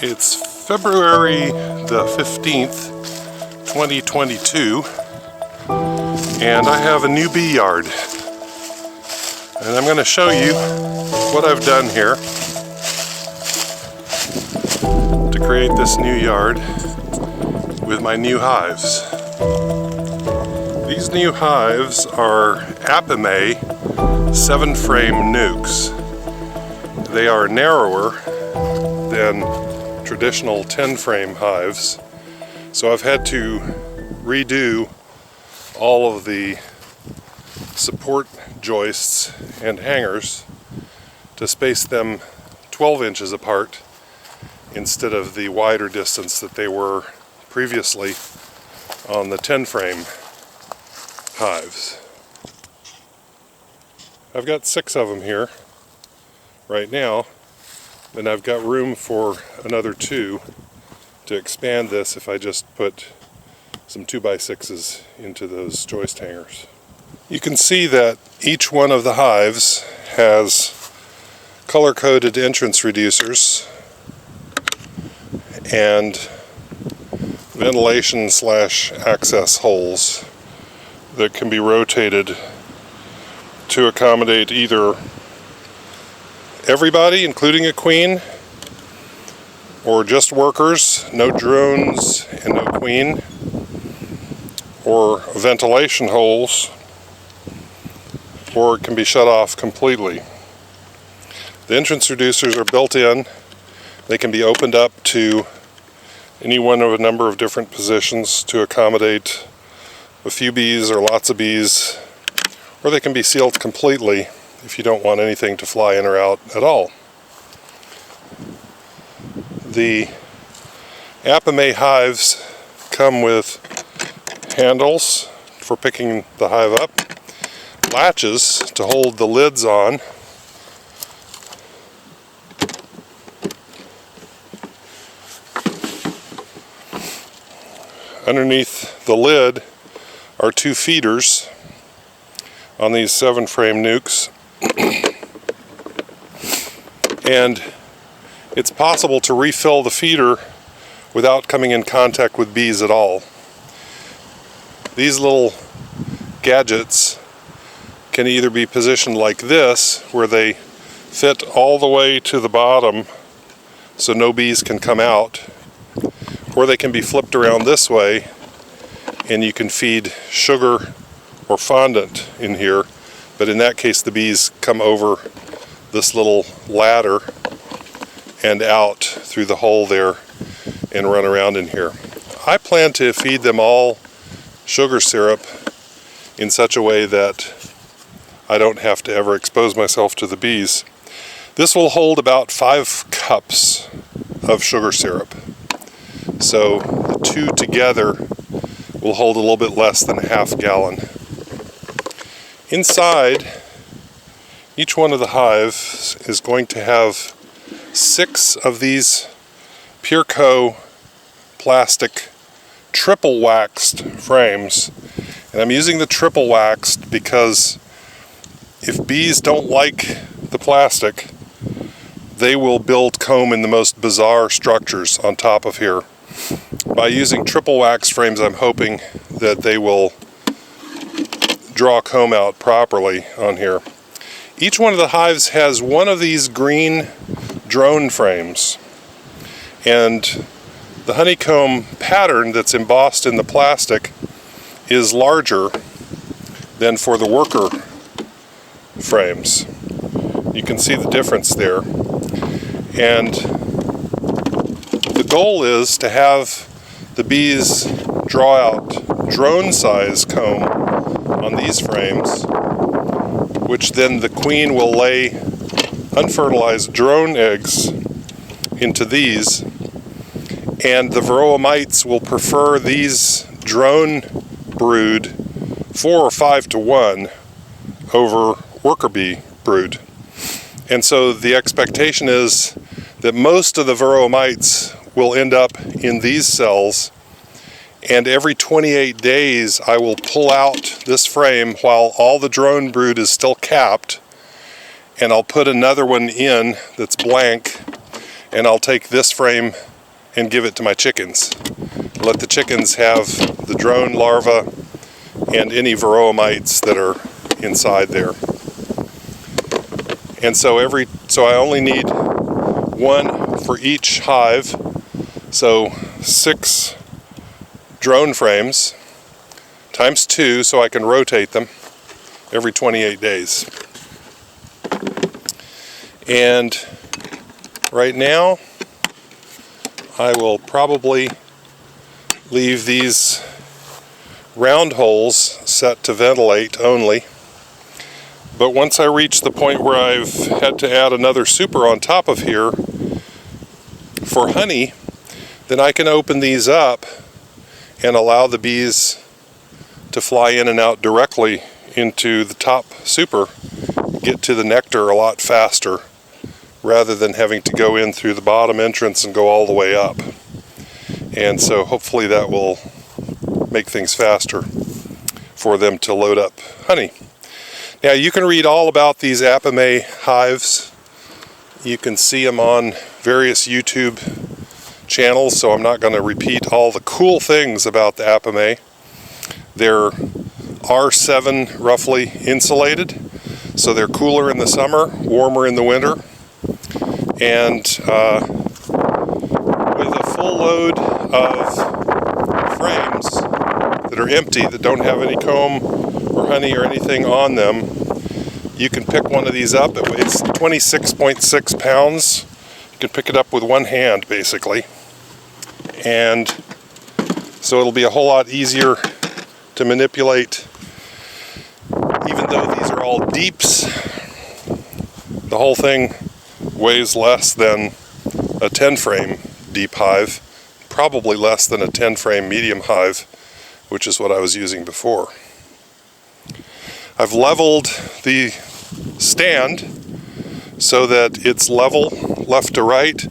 It's February the 15th, 2022, and I have a new bee yard. And I'm going to show you what I've done here to create this new yard with my new hives. These new hives are Apame 7-frame nukes. They are narrower than traditional 10-frame hives, so I've had to redo all of the support joists and hangers to space them 12 inches apart instead of the wider distance that they were previously on the 10-frame hives. I've got 6 of them here right now, and I've got room for another 2 to expand this if I just put some 2x6s into those joist hangers. You can see that each one of the hives has color-coded entrance reducers and ventilation / access holes that can be rotated to accommodate either everybody, including a queen, or just workers, no drones and no queen, or ventilation holes, or it can be shut off completely. The entrance reducers are built in. They can be opened up to any one of a number of different positions to accommodate a few bees or lots of bees, or they can be sealed completely if you don't want anything to fly in or out at all. The Apame hives come with handles for picking the hive up, latches to hold the lids on, underneath the lid are 2 feeders on these 7-frame nukes. And it's possible to refill the feeder without coming in contact with bees at all. These little gadgets can either be positioned like this, where they fit all the way to the bottom so no bees can come out, or they can be flipped around this way and you can feed sugar or fondant in here, but in that case the bees come over this little ladder and out through the hole there and run around in here. I plan to feed them all sugar syrup in such a way that I don't have to ever expose myself to the bees. This will hold about 5 cups of sugar syrup. So the 2 together will hold a little bit less than a half gallon. Inside, each one of the hives is going to have 6 of these Pureco plastic triple waxed frames. And I'm using the triple waxed because if bees don't like the plastic, they will build comb in the most bizarre structures on top of here. By using triple wax frames, I'm hoping that they will draw comb out properly on here. Each one of the hives has one of these green drone frames, and the honeycomb pattern that's embossed in the plastic is larger than for the worker frames. You can see the difference there. And the goal is to have the bees draw out drone-size comb on these frames, which then the queen will lay unfertilized drone eggs into these, and the varroa mites will prefer these drone brood 4 or 5 to 1 over worker bee brood. And so the expectation is that most of the varroa mites will end up in these cells, and every 28 days I will pull out this frame while all the drone brood is still capped, and I'll put another one in that's blank, and I'll take this frame and give it to my chickens. Let the chickens have the drone larvae and any varroa that are inside there. And so I only need one for each hive. So 6 drone frames times 2, so I can rotate them every 28 days. And right now I will probably leave these round holes set to ventilate only. But once I reach the point where I've had to add another super on top of here for honey, then I can open these up and allow the bees to fly in and out directly into the top super, get to the nectar a lot faster, rather than having to go in through the bottom entrance and go all the way up. And so hopefully that will make things faster for them to load up honey. Now you can read all about these Apimaye hives. You can see them on various YouTube channels, so I'm not going to repeat all the cool things about the Apimaye. They're R7 roughly insulated, so they're cooler in the summer, warmer in the winter. And with a full load of frames that are empty, that don't have any comb or honey or anything on them, you can pick one of these up. It weighs 26.6 pounds. You can pick it up with one hand, basically. And so it'll be a whole lot easier to manipulate. Even though these are all deeps, the whole thing weighs less than a 10 frame deep hive, probably less than a 10 frame medium hive, which is what I was using before. I've leveled the stand so that it's level left to right,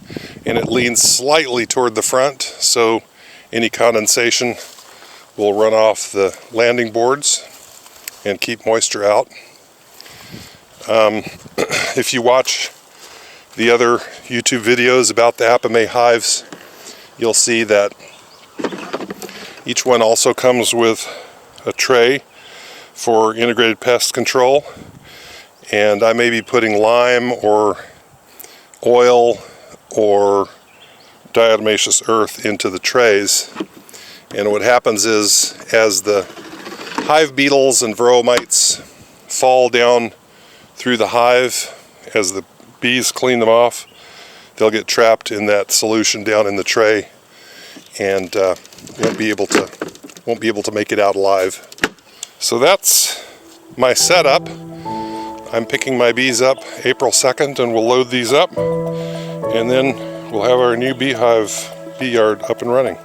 and it leans slightly toward the front, so any condensation will run off the landing boards and keep moisture out. If you watch the other YouTube videos about the Apimaye hives, you'll see that each one also comes with a tray for integrated pest control, and I may be putting lime or oil or diatomaceous earth into the trays. And what happens is, as the hive beetles and varroa fall down through the hive, as the bees clean them off, they'll get trapped in that solution down in the tray and won't be able to make it out alive. So that's my setup. I'm picking my bees up April 2nd, and we'll load these up, and then we'll have our new bee yard up and running.